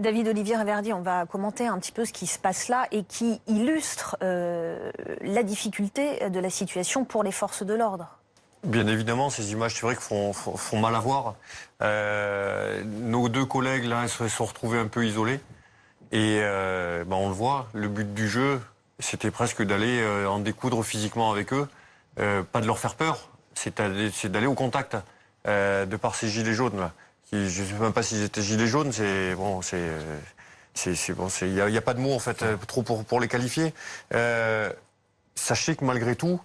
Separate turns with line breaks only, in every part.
David Olivier Reverdy, on va commenter un petit peu ce qui se passe là et qui illustre la difficulté de la situation pour les forces de l'ordre.
Bien évidemment, ces images, c'est vrai, font mal à voir. Nos deux collègues, là, se sont retrouvés un peu isolés. Et on le voit, le but du jeu, c'était presque d'aller en découdre physiquement avec eux. Pas de leur faire peur, c'est d'aller au contact, de par ces gilets jaunes, là. Je ne sais même pas s'ils étaient gilets jaunes, il n'y a pas de mots, en fait, trop pour les qualifier. Sachez que malgré tout,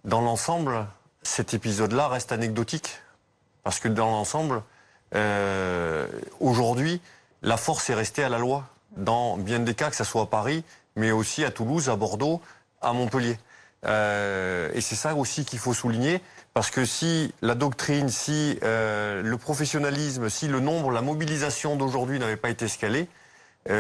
dans l'ensemble, cet épisode-là reste anecdotique. Parce que dans l'ensemble, aujourd'hui, la force est restée à la loi. Dans bien des cas, que ce soit à Paris, mais aussi à Toulouse, à Bordeaux, à Montpellier. Et c'est ça aussi qu'il faut souligner, parce que si la doctrine, si le professionnalisme, si le nombre, la mobilisation d'aujourd'hui n'avait pas été escalée,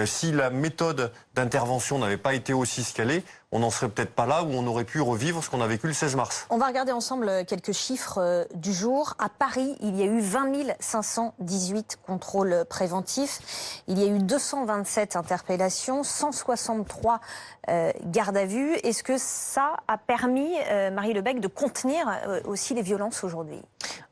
si la méthode d'intervention n'avait pas été aussi scalée, on n'en serait peut-être pas là où on aurait pu revivre ce qu'on a vécu le 16 mars.
On va regarder ensemble quelques chiffres du jour. À Paris, il y a eu 20 518 contrôles préventifs. Il y a eu 227 interpellations, 163 gardes à vue. Est-ce que ça a permis, Marie Lebec, de contenir aussi les violences aujourd'hui ?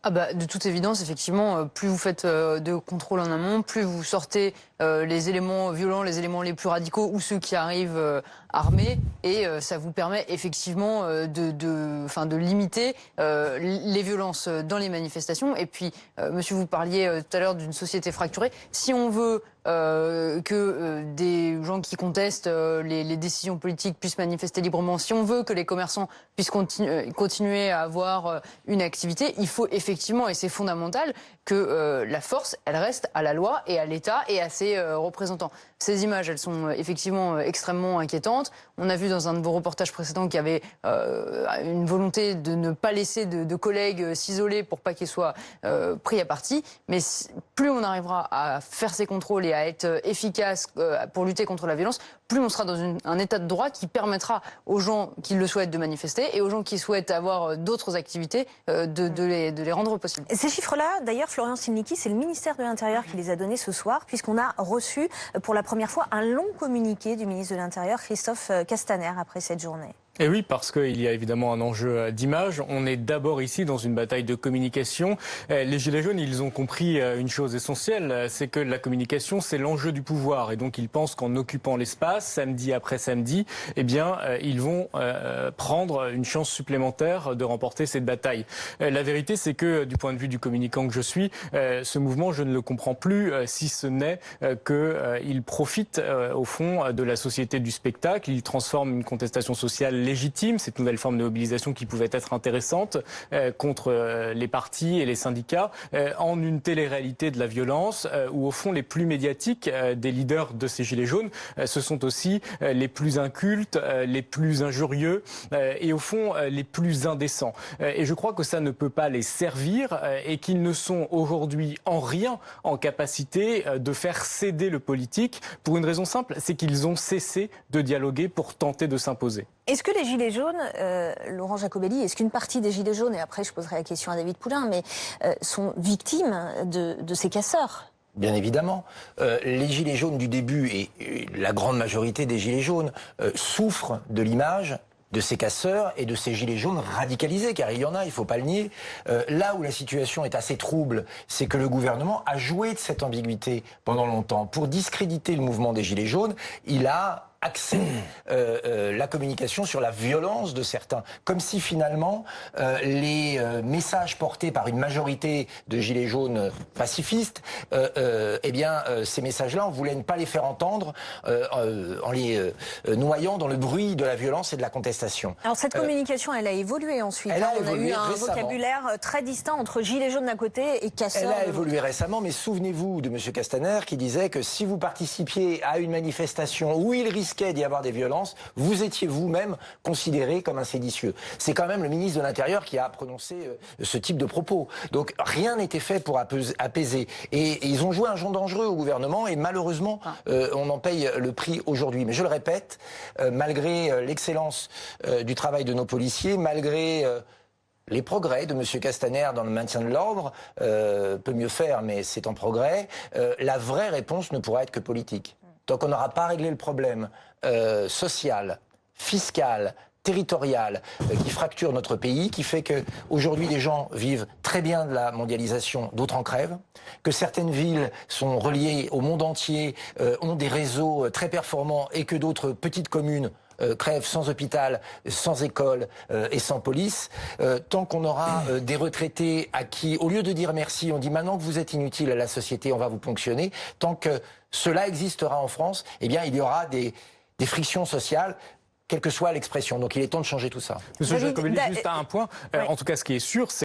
De toute évidence, effectivement, plus vous faites de contrôle en amont, plus vous sortez les éléments violents, les éléments les plus radicaux ou ceux qui arrivent armés, et ça vous permet effectivement de limiter les violences dans les manifestations. Et puis, monsieur, vous parliez tout à l'heure d'une société fracturée. Si on veut que des gens qui contestent les décisions politiques puissent manifester librement, si on veut que les commerçants puissent continuer à avoir une activité, il faut effectivement, et c'est fondamental, que la force, elle reste à la loi et à l'État et à ses représentants. Ces images, elles sont effectivement extrêmement inquiétantes. On a vu dans un de vos reportages précédents qu'il y avait une volonté de ne pas laisser de collègues s'isoler pour pas qu'ils soient pris à partie. Mais plus on arrivera à faire ces contrôles et à être efficace pour lutter contre la violence, plus on sera dans un état de droit qui permettra aux gens qui le souhaitent de manifester et aux gens qui souhaitent avoir d'autres activités de les rendre possibles.
Ces chiffres-là, d'ailleurs, Florian Ciminichi, c'est le ministère de l'Intérieur qui les a donnés ce soir, puisqu'on a reçu pour la première fois un long communiqué du ministre de l'Intérieur, Christophe Castaner, après cette journée.
Et oui, parce qu'il y a évidemment un enjeu d'image. On est d'abord ici dans une bataille de communication. Les Gilets jaunes, ils ont compris une chose essentielle, c'est que la communication, c'est l'enjeu du pouvoir. Et donc, ils pensent qu'en occupant l'espace, samedi après samedi, ils vont prendre une chance supplémentaire de remporter cette bataille. La vérité, c'est que du point de vue du communicant que je suis, ce mouvement, je ne le comprends plus, si ce n'est qu'il profite, au fond, de la société du spectacle. Il transforme une contestation sociale légitime, cette nouvelle forme de mobilisation qui pouvait être intéressante contre les partis et les syndicats, en une télé-réalité de la violence où au fond les plus médiatiques des leaders de ces gilets jaunes, ce sont aussi les plus incultes, les plus injurieux et au fond les plus indécents. Et je crois que ça ne peut pas les servir et qu'ils ne sont aujourd'hui en rien en capacité de faire céder le politique pour une raison simple, c'est qu'ils ont cessé de dialoguer pour tenter de s'imposer.
Est-ce que les Gilets jaunes, Laurent Jacobelli, est-ce qu'une partie des Gilets jaunes, et après je poserai la question à David Poulain, mais sont victimes de ces casseurs ?
Bien évidemment. Les Gilets jaunes du début, et la grande majorité des Gilets jaunes, souffrent de l'image de ces casseurs et de ces gilets jaunes radicalisés, car il y en a, il ne faut pas le nier. Là où la situation est assez trouble, c'est que le gouvernement a joué de cette ambiguïté pendant longtemps. Pour discréditer le mouvement des gilets jaunes, il a axé la communication sur la violence de certains. Comme si finalement les messages portés par une majorité de gilets jaunes pacifistes, ces messages-là, on voulait ne pas les faire entendre en les noyant dans le bruit de la violence et de la contestation.
Alors cette communication, elle a évolué ensuite. On a eu un vocabulaire très distinct entre gilets jaunes d'un côté et casseurs.
Elle a évolué récemment, mais souvenez-vous de M. Castaner qui disait que si vous participiez à une manifestation où il risquait d'y avoir des violences, vous étiez vous-même considéré comme un séditieux. C'est quand même le ministre de l'Intérieur qui a prononcé ce type de propos. Donc rien n'était fait pour apaiser. Et ils ont joué un jeu dangereux au gouvernement et malheureusement, on en paye le prix aujourd'hui. Mais je le répète, malgré l'excellence du travail de nos policiers, malgré les progrès de M. Castaner dans le maintien de l'ordre, peut mieux faire, mais c'est en progrès, la vraie réponse ne pourra être que politique. Tant qu'on n'aura pas réglé le problème social, fiscal, territorial, qui fracture notre pays, qui fait que aujourd'hui les gens vivent très bien de la mondialisation, d'autres en crèvent, que certaines villes sont reliées au monde entier, ont des réseaux très performants et que d'autres petites communes crèvent sans hôpital, sans école et sans police. Tant qu'on aura des retraités à qui, au lieu de dire merci, on dit maintenant que vous êtes inutile à la société, on va vous ponctionner, tant que cela existera en France, eh bien il y aura des frictions sociales, quelle que soit l'expression. Donc il est temps de changer tout ça.
Monsieur Giacomelli, juste à un point. En tout cas, ce qui est sûr, c'est